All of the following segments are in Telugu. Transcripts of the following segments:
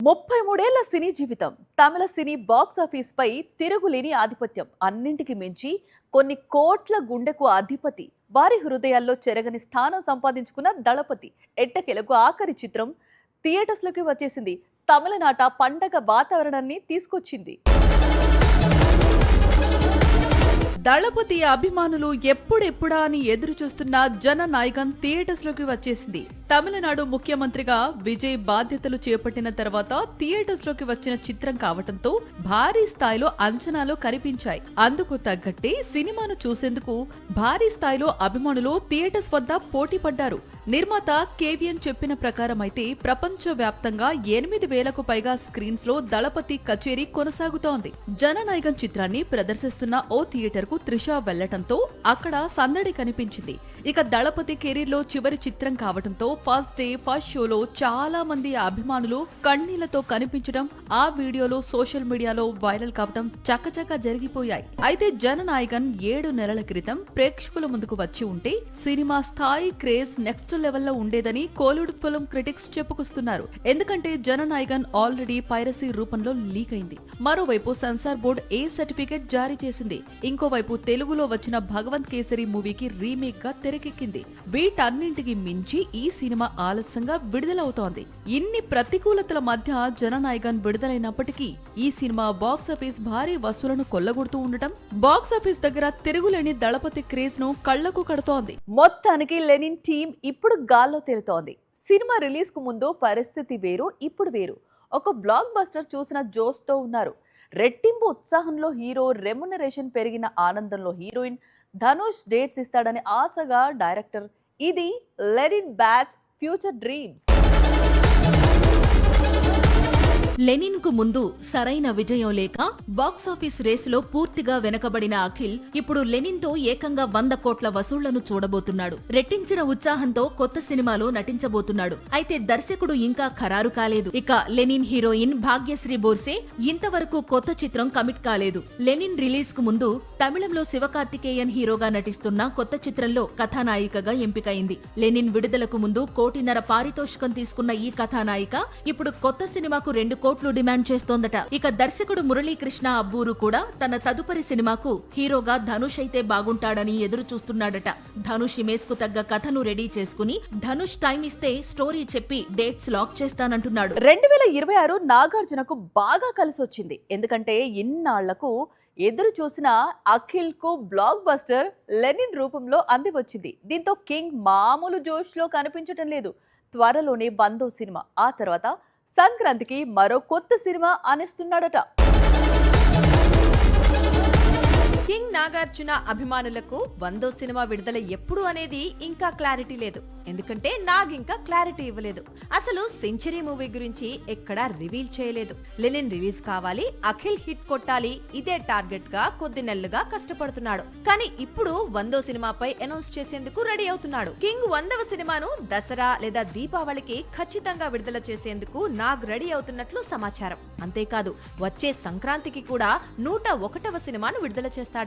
33 ఏళ్ల సినీ జీవితం, తమిళ సినీ బాక్స్ ఆఫీస్ పై తిరుగులేని ఆధిపత్యం, అన్నింటికి మించి కొన్ని కోట్ల గుండెకు అధిపతి, వారి హృదయాల్లో చెరగని స్థానం సంపాదించుకున్న దళపతి ఎట్టకేలకు ఆఖరి చిత్రం థియేటర్స్ లోకి వచ్చేసింది. తమిళనాట పండగ వాతావరణాన్ని తీసుకొచ్చింది. దళపతి అభిమానులు ఎప్పుడెప్పుడా అని ఎదురు చూస్తున్న జననాయకన్ థియేటర్స్ లోకి వచ్చేసింది. తమిళనాడు ముఖ్యమంత్రిగా విజయ్ బాధ్యతలు చేపట్టిన తర్వాత థియేటర్స్ లోకి వచ్చిన చిత్రం కావటంతో భారీ స్థాయిలో అంచనాలు కనిపించాయి. అందుకు తగ్గట్టే సినిమాను చూసేందుకు భారీ స్థాయిలో అభిమానులు థియేటర్స్ వద్ద పోటీ పడ్డారు. నిర్మాత కేవిఎన్ చెప్పిన ప్రకారం అయితే ప్రపంచ వ్యాప్తంగా 8,000కు పైగా స్క్రీన్స్ లో దళపతి కచేరీ కొనసాగుతోంది. జననాయకన్ చిత్రాన్ని ప్రదర్శిస్తున్న ఓ థియేటర్ కు త్రిష వెళ్లటంతో అక్కడ సందడి కనిపించింది. ఇక దళపతి కెరీర్ లో చివరి చిత్రం కావటంతో ఫస్ట్ డే ఫస్ట్ షోలో చాలా మంది అభిమానులు కన్నీళ్లతో కనిపించడం, ఆ వీడియోలో సోషల్ మీడియాలో వైరల్ కావడం చకచక జరిగిపోయాయి. అయితే జననాయకన్ 7 నెలల క్రితం ప్రేక్షకుల ముందుకు వచ్చి ఉంటే సినిమా స్థాయి క్రేజ్ నెక్స్ట్ లెవెల్లో ఉండేదని కోలీవుడ్ ఫిల్మ్ క్రిటిక్స్ చెప్పుకొస్తున్నారు. ఎందుకంటే జననాయకన్ ఆల్రెడీ పైరసీ రూపంలో లీక్ అయింది. మరోవైపు సెన్సార్ బోర్డు ఏ సర్టిఫికెట్ జారీ చేసింది. ఇంకోవైపు తెలుగులో వచ్చిన భగవంత్ కేసరి మూవీకి రీమేక్ గా తెరకెక్కింది. వీటన్నింటికి మించి ఈ సినిమా ఆలస్యంగా విడుదలవుతోంది. ఇన్ని ప్రతికూలతల మధ్య జననాయకన్ విడుదలైనప్పటికీ ఈ సినిమా బాక్సాఫీస్ భారీ వసూలను కొల్లగొడుతూ ఉండటం, బాక్సాఫీస్ దగ్గర తిరుగులేని దళపతి క్రేజ్ ను కళ్లకు కడుతోంది. మొత్తానికి లెనిన్ టీం ఇప్పుడు గాల్లో తేలుతోంది. సినిమా రిలీజ్ కు ముందు పరిస్థితి వేరు, ఇప్పుడు వేరు. ఒక బ్లాక్ బస్టర్ చూసిన జోష్ తో ఉన్నారు. రెట్టింపు ఉత్సాహంలో హీరో, రెమ్యునరేషన్ పెరిగిన ఆనందంలో హీరోయిన్, ధనుష్ డేట్స్ ఇస్తాడని ఆశగా డైరెక్టర్. ఇది Lenin batch future dreams. Lenin కు ముందు సరైన విజయం లేక బాక్సాఫీస్ రేసులో పూర్తిగా వెనకబడిన అఖిల్ ఇప్పుడు లెనిన్ తో ఏకంగా 100 కోట్ల వసూళ్లను చూడబోతున్నాడు. రెట్టించిన ఉత్సాహంతో కొత్త సినిమాలో నటించబోతున్నాడు. అయితే దర్శకుడు ఇంకా ఖరారు కాలేదు. ఇక లెనిన్ హీరోయిన్ భాగ్యశ్రీ బోర్సే ఇంతవరకు కొత్త చిత్రం కమిట్ కాలేదు. లెనిన్ రిలీజ్ కు ముందు తమిళంలో శివకార్తికేయన్ హీరోగా నటిస్తున్న కొత్త చిత్రంలో కథానాయికగా ఎంపికైంది. లెనిన్ విడుదలకు ముందు 1.5 కోటి పారితోషికం తీసుకున్న ఈ కథానాయిక ఇప్పుడు కొత్త సినిమాకు 2 కోట్లు డిమాండ్ చేస్తోందట. ఇక దర్శకుడు మురళీకృష్ణ అబ్బూరు కూడా తన తదుపరి సినిమాకు హీరోగా ధనుష్ అయితే బాగుంటాడని ఎదురు చూస్తున్నాడట. ధనుష్ ఇమేజ్ కు తగ్గ కథను రెడీ చేసుకుని ధనుష్ టైం ఇస్తే స్టోరీ చెప్పి డేట్స్ లాక్ చేస్తానంటున్నాడు. 2026 నాగార్జునకు బాగా కలిసొచ్చింది. ఎందుకంటే ఇన్నాళ్లకు ఎదురు చూసిన అఖిల్ కు బ్లాక్ బస్టర్ లెనిన్ రూపంలో అంది వచ్చింది. దీంతో కింగ్ మామూలు జోష్ లో కనిపించటం లేదు. త్వరలోనే బందో సినిమా, ఆ తర్వాత సంక్రాంతికి మరో కొత్త సినిమా అనేస్తున్నాడట. కింగ్ నాగార్జున అభిమానులకు 100వ సినిమా విడుదల ఎప్పుడు అనేది ఇంకా క్లారిటీ లేదు. ఎందుకంటే నాగ్ ఇంకా క్లారిటీ ఇవ్వలేదు. అసలు సెంచరీ మూవీ గురించి ఎక్కడా రివీల్ చేయలేదు. లెనిన్ రిలీజ్ కావాలి, అఖిల్ హిట్ కొట్టాలి, ఇదే టార్గెట్ గా కొద్ది నెలలుగా కష్టపడుతున్నాడు. కానీ ఇప్పుడు 100వ సినిమాపై అనౌన్స్ చేసేందుకు రెడీ అవుతున్నాడు. కింగ్ 100వ సినిమాను దసరా లేదా దీపావళికి ఖచ్చితంగా విడుదల చేసేందుకు నాగ్ రెడీ అవుతున్నట్లు సమాచారం. అంతేకాదు వచ్చే సంక్రాంతికి కూడా 101వ సినిమాను విడుదల చేస్తాడట.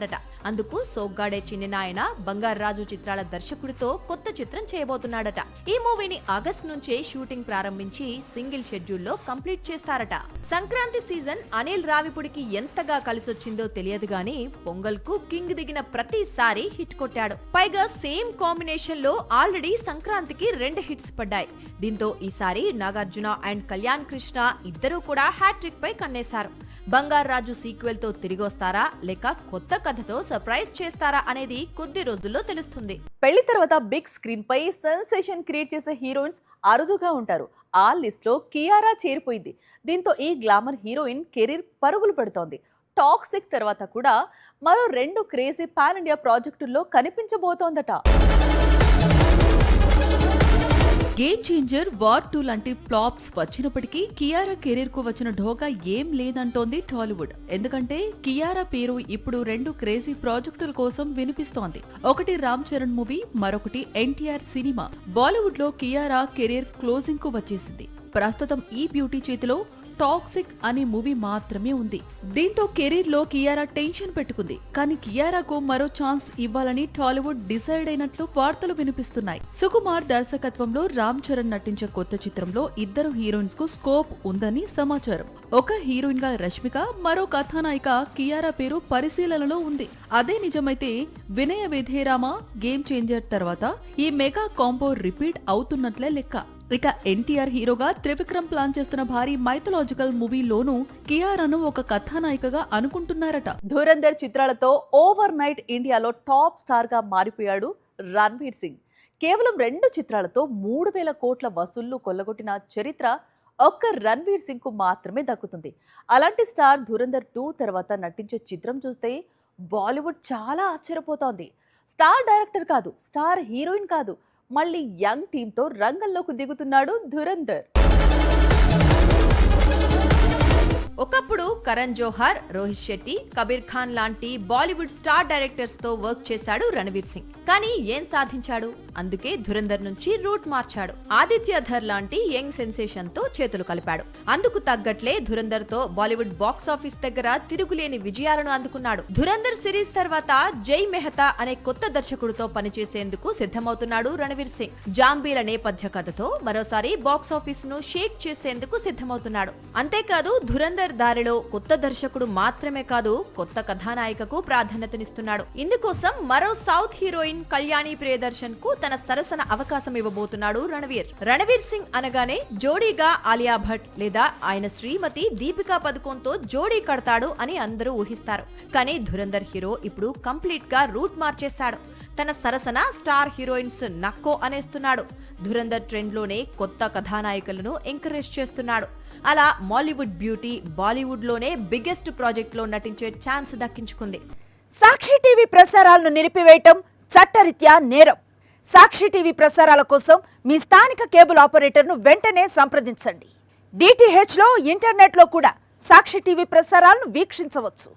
అందుకు సోగ్గాడే చిన్ని నాయన, బంగారాజు చిత్రాల దర్శకుడితో కొత్త చిత్రం చేయబోతున్నాడట. ఈ మూవీని ఆగస్ట్ నుంచే షూటింగ్ ప్రారంభించి సింగిల్ షెడ్యూల్లో కంప్లీట్ చేస్తారట. సంక్రాంతి సీజన్ అనిల్ రావిపూడికి ఎంతగా కలిసొచ్చిందో తెలియదు గానీ పొంగల్ కు కింగ్ దిగిన ప్రతిసారి హిట్ కొట్టాడు. పైగా సేమ్ కాంబినేషన్ లో ఆల్రెడీ సంక్రాంతికి 2 హిట్స్ పడ్డాయి. దీంతో ఈసారి నాగార్జున అండ్ కళ్యాణ్ కృష్ణ ఇద్దరూ కూడా హ్యాట్రిక్ పై కన్నేశారు. బంగారాజు సీక్వెల్ తో తిరిగొస్తారా లేక కొత్త కథతో సర్ప్రైజ్ చేస్తారా అనేది కొద్ది రోజుల్లో తెలుస్తుంది. పెళ్లి తర్వాత బిగ్ స్క్రీన్ పై సెన్సేషన్ క్రియేట్ చేసే హీరోయిన్స్ అరుదుగా ఉంటారు. ఆ లిస్ట్ లో కియారా చేరిపోయింది. దీంతో ఈ గ్లామర్ హీరోయిన్ కెరీర్ పరుగులు పెడుతోంది. టాక్సిక్ తర్వాత కూడా మరో 2 క్రేజీ పాన్ ఇండియా ప్రాజెక్టుల్లో కనిపించబోతోందట. గేమ్ చేంజర్, వార్ 2 లాంటి ఫ్లాప్స్ వచ్చినప్పటికీ కియారా కెరీర్ కు వచ్చిన ఢోకా ఏం లేదంటోంది టాలీవుడ్. ఎందుకంటే కియారా పేరు ఇప్పుడు 2 క్రేజీ ప్రాజెక్టుల కోసం వినిపిస్తోంది. ఒకటి రామ్ చరణ్ మూవీ, మరొకటి ఎన్టీఆర్ సినిమా. బాలీవుడ్ లో కియారా కెరీర్ క్లోజింగ్ కు వచ్చేసింది. ప్రస్తుతం ఈ బ్యూటీ చేతిలో టాక్సిక్ అనే మూవీ మాత్రమే ఉంది. దీంతో కెరీర్ లో కియారా టెన్షన్ పెట్టుకుంది. కానీ కియారాకు మరో ఛాన్స్ ఇవ్వాలని టాలీవుడ్ డిసైడ్ అయినట్లు వార్తలు వినిపిస్తున్నాయి. సుకుమార్ దర్శకత్వంలో రామ్ చరణ్ నటించే కొత్త చిత్రంలో ఇద్దరు హీరోయిన్స్ కు స్కోప్ ఉందని సమాచారం. ఒక హీరోయిన్ గా రష్మిక, మరో కథానాయిక కియారా పేరు పరిశీలనలో ఉంది. అదే నిజమైతే వినయ విధేరామ, గేమ్ చేంజర్ తర్వాత ఈ మెగా కాంబో రిపీట్ అవుతున్నట్లే లెక్క. ఇక ఎన్టీఆర్ హీరోగా త్రివిక్రమ్ ప్లాన్ చేస్తున్న భారీ మైథలాజికల్ మూవీలోనూ కియారాను ఒక కథానాయికగా అనుకుంటున్నారట. ధురంధర్ చిత్రాలతో ఓవర్ నైట్ ఇండియాలో టాప్ స్టార్ గా మారిపోయాడు రణ్వీర్ సింగ్. కేవలం 2 చిత్రాలతో 3,000 కోట్ల వసూళ్లు కొల్లగొట్టిన చరిత్ర ఒక్క రణ్వీర్ సింగ్ కు మాత్రమే దక్కుతుంది. అలాంటి స్టార్ ధురంధర్ 2 తర్వాత నటించే చిత్రం చూస్తే బాలీవుడ్ చాలా ఆశ్చర్యపోతోంది. స్టార్ డైరెక్టర్ కాదు, స్టార్ హీరోయిన్ కాదు, మళ్ళీ యంగ్ టీమ్ తో రంగంలోకి దిగుతున్నాడు ధురంధర్. ఒకప్పుడు కరణ్ జోహార్, రోహిత్ శెట్టి, కబీర్ ఖాన్ లాంటి బాలీవుడ్ స్టార్ డైరెక్టర్స్ తో వర్క్ చేశాడు రణవీర్ సింగ్. కానీ ఏం సాధించాడు? అందుకే ధురంధర్ నుంచి రూట్ మార్చాడు. ఆదిత్య ధర్ లాంటి యంగ్ సెన్సేషన్ తో చేతులు కలిపాడు. అందుకు తగ్గట్లే ధురంధర్ తో బాలీవుడ్ బాక్స్ ఆఫీస్ దగ్గర తిరుగులేని విజయాలను అందుకున్నాడు. ధురంధర్ సిరీస్ తర్వాత జై మెహతా అనే కొత్త దర్శకుడితో పనిచేసేందుకు సిద్ధమవుతున్నాడు రణవీర్ సింగ్. జాంబీల నేపథ్య కథతో మరోసారి బాక్స్ ఆఫీస్ ను షేక్ చేసేందుకు సిద్ధమవుతున్నాడు. అంతేకాదు ధురంధర్ దారిలో కొత్త దర్శకుడు మాత్రమే కాదు, కొత్త కథానాయికకు ప్రాధాన్యతనిస్తున్నాడు. ఇందుకోసం మరో సౌత్ హీరోయిన్ కళ్యాణి ప్రియదర్శన్ కు తన సరసన అవకాశం ఇవ్వబోతున్నాడు రణవీర్. రణవీర్ సింగ్ అనగానే జోడీగా ఆలియా భట్ లేదా ఆయన శ్రీమతి దీపికా పదుకోన్ తో జోడీ కడతాడు అని అందరూ ఊహిస్తారు. కానీ ధురంధర్ హీరో ఇప్పుడు కంప్లీట్ గా రూట్ మార్చేశాడు. తన సరసన స్టార్ హీరోయిన్స్ నక్కో అనేస్తున్నాడు. ధురంధర్ ట్రెండ్ లోనే కొత్త కథానాయికలను ఎంకరేజ్ చేస్తున్నాడు. అలా మాలీవుడ్ బ్యూటీ బాలీవుడ్ లోనే బిగ్గెస్ట్ ప్రాజెక్ట్ లో నటించే ఛాన్స్ దక్కించుకుంది. సాక్షి టీవీ ప్రసారాలను నిలిపివేయటం చట్టరీత్యా నేరం. సాక్షి టీవీ ప్రసారాల కోసం మీ స్థానిక కేబుల్ ఆపరేటర్ను వెంటనే సంప్రదించండి. DTH లో ఇంటర్నెట్ లో కూడా సాక్షి టీవీ ప్రసారాలను వీక్షించవచ్చు.